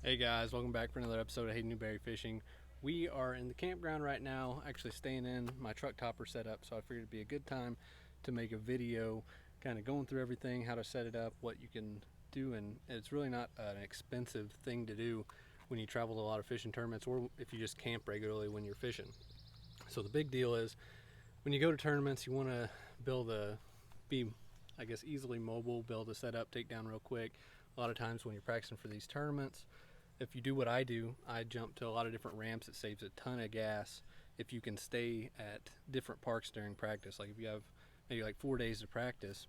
Hey guys, welcome back for another episode of Hayden Newberry Fishing. We are in the campground right now, actually staying in my truck topper setup, so I figured it'd be a good time to make a video kind of going through everything, how to set it up, what you can do, and it's really not an expensive thing to do when you travel to a lot of fishing tournaments or if you just camp regularly when you're fishing. So the big deal is when you go to tournaments, you want to be, I guess, easily mobile, be able to set up, take down real quick. A lot of times when you're practicing for these tournaments, if you do what I do, I jump to a lot of different ramps. It saves a ton of gas if you can stay at different parks during practice. Like if you have maybe like 4 days to practice,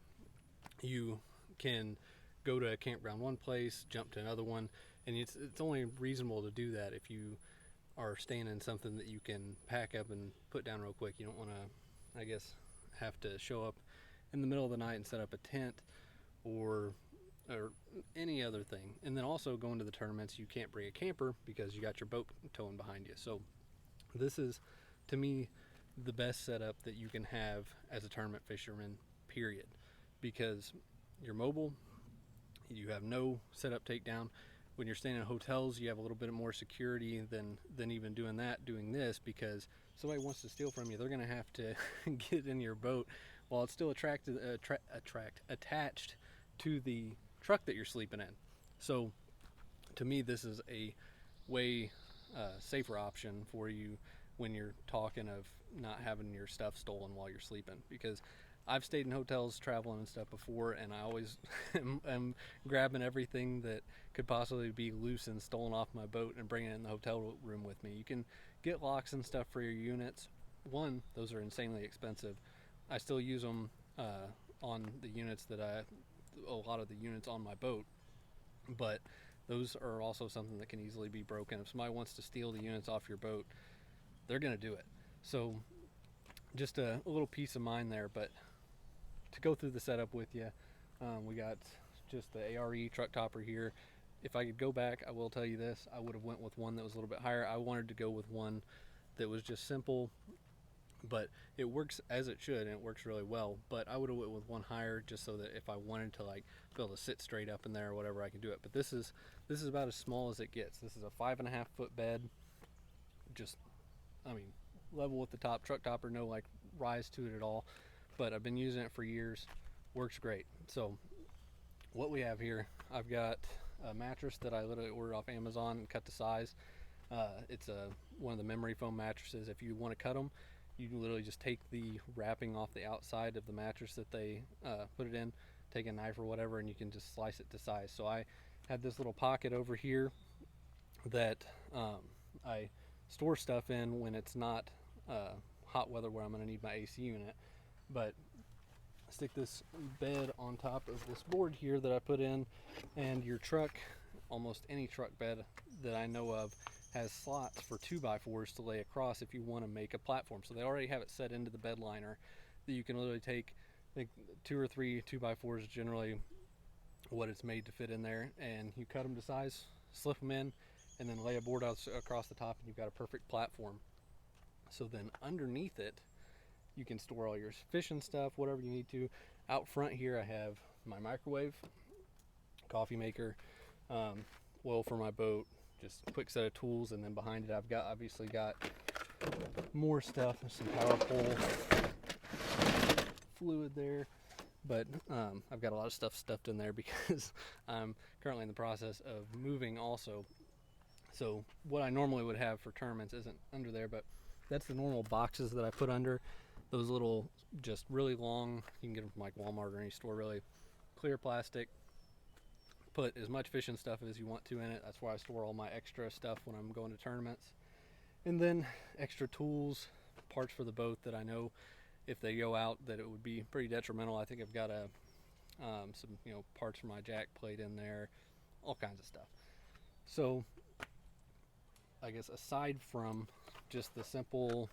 you can go to a campground one place, jump to another one, and it's only reasonable to do that if you are staying in something that you can pack up and put down real quick. You don't want to, I guess, have to show up in the middle of the night and set up a tent or any other thing. And then also going to the tournaments, you can't bring a camper because you got your boat towing behind you. So this is, to me, the best setup that you can have as a tournament fisherman, period, because you're mobile, you have no setup takedown. When you're staying in hotels, you have a little bit more security than even doing this, because somebody wants to steal from you, they're going to have to get in your boat while it's still attached to the truck that you're sleeping in. So to me, this is a way safer option for you when you're talking of not having your stuff stolen while you're sleeping, because I've stayed in hotels traveling and stuff before, and I always am grabbing everything that could possibly be loose and stolen off my boat and bringing it in the hotel room with me. You can get locks and stuff for your units. One, those are insanely expensive. I still use them on the units a lot of the units on my boat, but those are also something that can easily be broken. If somebody wants to steal the units off your boat, they're going to do it. So just a little peace of mind there. But to go through the setup with you, we got just the ARE truck topper here. If I could go back, I will tell you this, I would have went with one that was a little bit higher. I wanted to go with one that was just simple, but it works as it should, and it works really well. But I would have went with one higher just so that if I wanted to like be able to sit straight up in there or whatever, I can do it. But this is about as small as it gets. This is a 5.5 foot bed, just, I mean, level with the top truck topper, no like rise to it at all. But I've been using it for years, works great. So what we have here, I've got a mattress that I literally ordered off Amazon and cut to size. It's one of the memory foam mattresses. If you want to cut them, you can literally just take the wrapping off the outside of the mattress that they put it in, take a knife or whatever, and you can just slice it to size. So I had this little pocket over here that I store stuff in when it's not hot weather where I'm going to need my AC unit. But I stick this bed on top of this board here that I put in, and your truck, almost any truck bed that I know of, has slots for 2x4s to lay across if you want to make a platform. So they already have it set into the bed liner that you can literally take, I think 2 or 3 2x4s is generally what it's made to fit in there, and you cut them to size, slip them in, and then lay a board out across the top, and you've got a perfect platform. So then underneath it, you can store all your fishing stuff, whatever you need to. Out front here, I have my microwave, coffee maker, oil for my boat, just a quick set of tools, and then behind it I've obviously got more stuff. There's some power pole fluid there, but I've got a lot of stuff stuffed in there because I'm currently in the process of moving also. So what I normally would have for tournaments isn't under there, but that's the normal boxes that I put under. Those little, just really long, you can get them from like Walmart or any store really, clear plastic. Put as much fishing stuff as you want to in it. That's where I store all my extra stuff when I'm going to tournaments. And then extra tools, parts for the boat that I know if they go out that it would be pretty detrimental. I think I've got some parts for my jack plate in there, all kinds of stuff. So I guess aside from just the simple,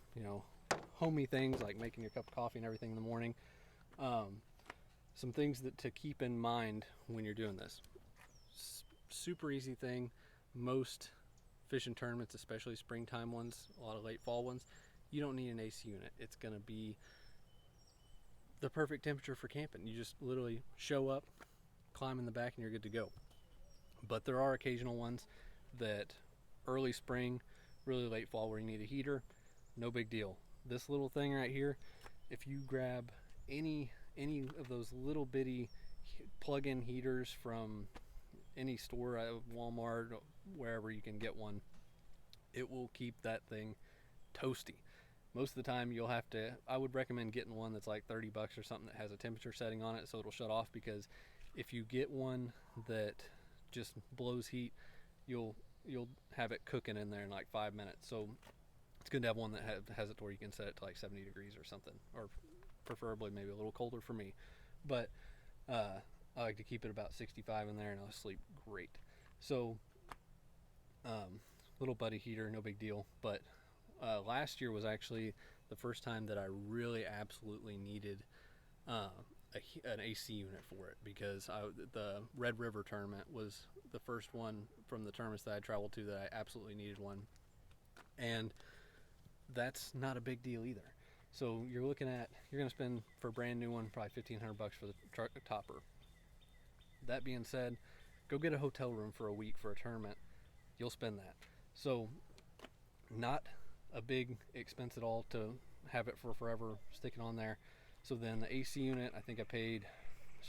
homey things like making your cup of coffee and everything in the morning, some things to keep in mind when you're doing this. Super easy thing. Most fishing tournaments, especially springtime ones, a lot of late fall ones, you don't need an AC unit. It's going to be the perfect temperature for camping. You just literally show up, climb in the back, and you're good to go. But there are occasional ones that early spring, really late fall where you need a heater, no big deal. This little thing right here, if you grab any of those little bitty plug-in heaters from any store, Walmart, wherever you can get one, it will keep that thing toasty. Most of the time you'll have to, I would recommend getting one that's like $30 or something that has a temperature setting on it so it'll shut off, because if you get one that just blows heat, you'll have it cooking in there in like 5 minutes. So it's good to have one that has it to where you can set it to like 70 degrees or something, or preferably maybe a little colder for me. But I like to keep it about 65 in there and I'll sleep great. So little buddy heater, no big deal. But last year was actually the first time that I really absolutely needed an AC unit for it, because the Red River tournament was the first one from the tournaments that I traveled to that I absolutely needed one. And that's not a big deal either. So you're going to spend for a brand new one probably $1,500 for the topper. That being said, go get a hotel room for a week for a tournament. You'll spend that. So not a big expense at all to have it for forever, stick it on there. So then the AC unit, I think I paid,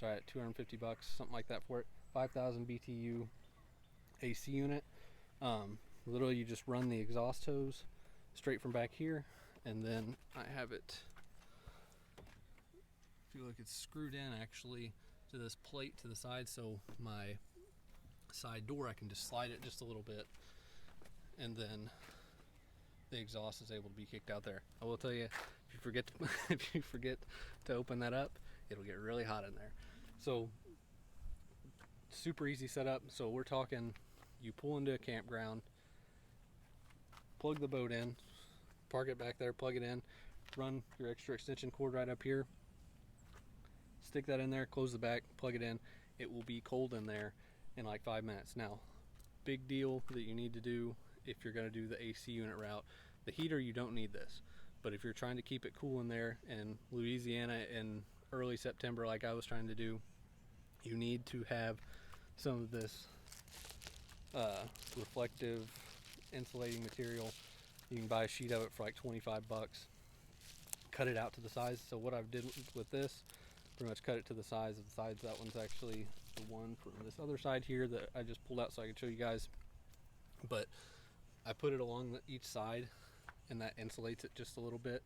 at $250, something like that for it. 5,000 BTU AC unit. Literally you just run the exhaust hose straight from back here, and then I have it, I feel like it's screwed in actually to this plate to the side, so my side door, I can just slide it just a little bit, and then the exhaust is able to be kicked out there. I will tell you, if you forget to open that up, it'll get really hot in there. So super easy setup. So we're talking, you pull into a campground, plug the boat in, park it back there, plug it in, run your extra extension cord right up here, stick that in there, close the back, plug it in. It will be cold in there in like 5 minutes. Now, big deal that you need to do if you're going to do the AC unit route. The heater, you don't need this, but if you're trying to keep it cool in there in Louisiana in early September like I was trying to do, you need to have some of this reflective insulating material. You can buy a sheet of it for like $25. Cut it out to the size. So what I've did with this, pretty much cut it to the size of the sides. That one's actually the one from this other side here that I just pulled out so I could show you guys. But I put it along each side, and that insulates it just a little bit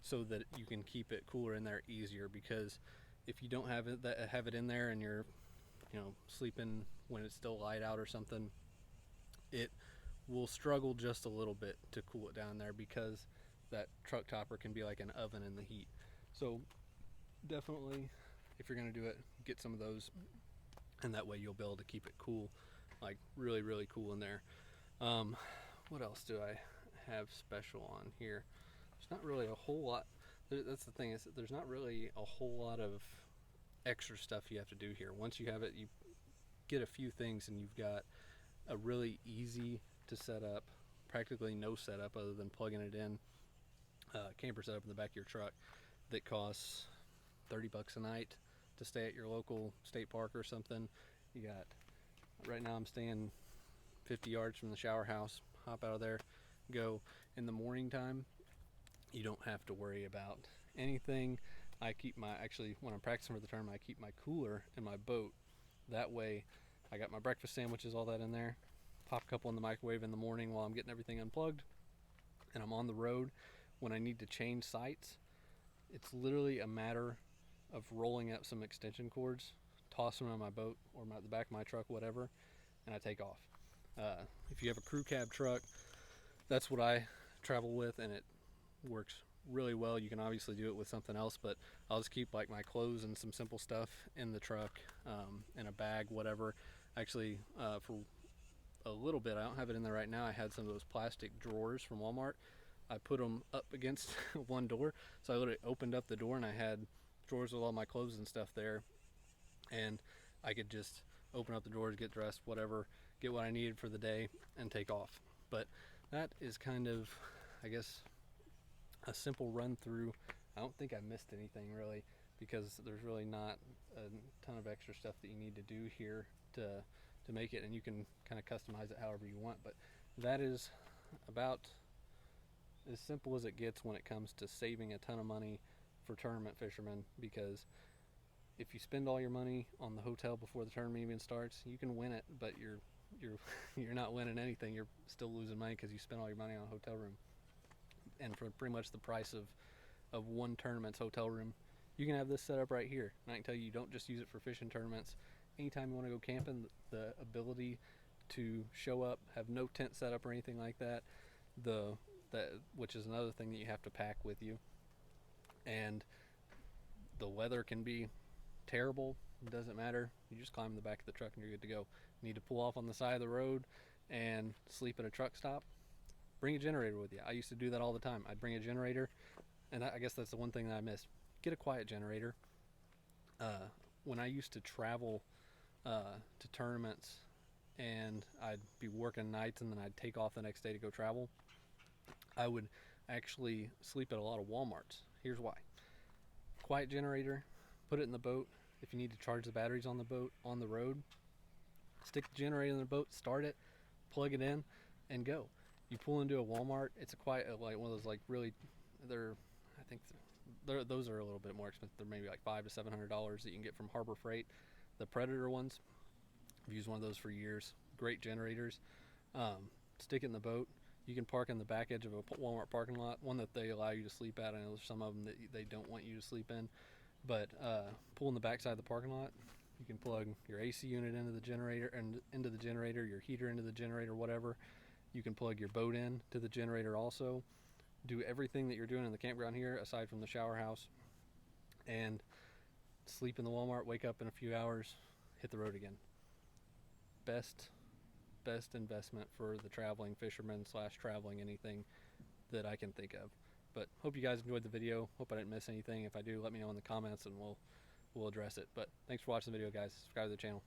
so that you can keep it cooler in there easier. Because if you don't have it in there and you're sleeping when it's still light out or something, it will struggle just a little bit to cool it down there, because that truck topper can be like an oven in the heat. So definitely, if you're going to do it, get some of those, and that way you'll be able to keep it cool, like really, really cool in there. What else do I have special on here? There's not really a whole lot. That's the thing, is that there's not really a whole lot of extra stuff you have to do here. Once you have it, you get a few things and you've got a really easy to set up, practically no setup other than plugging it in, camper setup in the back of your truck that costs $30 a night to stay at your local state park or something. You got, right now I'm staying 50 yards from the shower house. Hop out of there, go. In the morning time, you don't have to worry about anything. I keep when I'm practicing for the tournament, I keep my cooler in my boat. That way I got my breakfast sandwiches, all that in there. Pop a couple in the microwave in the morning while I'm getting everything unplugged, and I'm on the road. When I need to change sites, it's literally a matter of rolling up some extension cords, tossing them on my boat or the back of my truck, whatever, and I take off. If you have a crew cab truck, that's what I travel with, and it works really well. You can obviously do it with something else, but I'll just keep like my clothes and some simple stuff in the truck, in a bag, whatever. Actually, for a little bit, I don't have it in there right now, I had some of those plastic drawers from Walmart. I put them up against one door, so I literally opened up the door and I had drawers with all my clothes and stuff there, and I could just open up the drawers, get dressed, whatever, get what I needed for the day, and take off. But that is kind of, I guess, a simple run through. I don't think I missed anything really, because there's really not a ton of extra stuff that you need to do here to to make it, and you can kind of customize it however you want. But that is about as simple as it gets when it comes to saving a ton of money for tournament fishermen, because if you spend all your money on the hotel before the tournament even starts, you can win it, but you're not winning anything. You're still losing money because you spent all your money on a hotel room. And for pretty much the price of one tournament's hotel room, you can have this set up right here. And I can tell you, you don't just use it for fishing tournaments. Anytime you want to go camping, the ability to show up, have no tent set up or anything like that, which is another thing that you have to pack with you. And the weather can be terrible. It doesn't matter. You just climb in the back of the truck and you're good to go. You need to pull off on the side of the road and sleep at a truck stop, bring a generator with you. I used to do that all the time. I'd bring a generator, and I guess that's the one thing that I missed. Get a quiet generator. When I used to travel to tournaments, and I'd be working nights and then I'd take off the next day to go travel, I would actually sleep at a lot of Walmarts. Here's why. Quiet generator, put it in the boat. If you need to charge the batteries on the boat on the road, stick the generator in the boat, start it, plug it in, and go. You pull into a Walmart, it's a quiet, like one of those like really, I think those are a little bit more expensive. They're maybe like $500 to $700 that you can get from Harbor Freight. The Predator ones, I've used one of those for years. Great generators. Stick it in the boat. You can park in the back edge of a Walmart parking lot, one that they allow you to sleep at. I know there's some of them that they don't want you to sleep in, but pull in the back side of the parking lot. You can plug your AC unit into the generator, your heater into the generator, whatever. You can plug your boat in to the generator also. Do everything that you're doing in the campground here, aside from the shower house, and sleep in the Walmart, wake up in a few hours, hit the road again. Best investment for the traveling fisherman / traveling anything that I can think of. But hope you guys enjoyed the video. Hope I didn't miss anything. If I do, let me know in the comments and we'll address it. But thanks for watching the video, guys. Subscribe to the channel.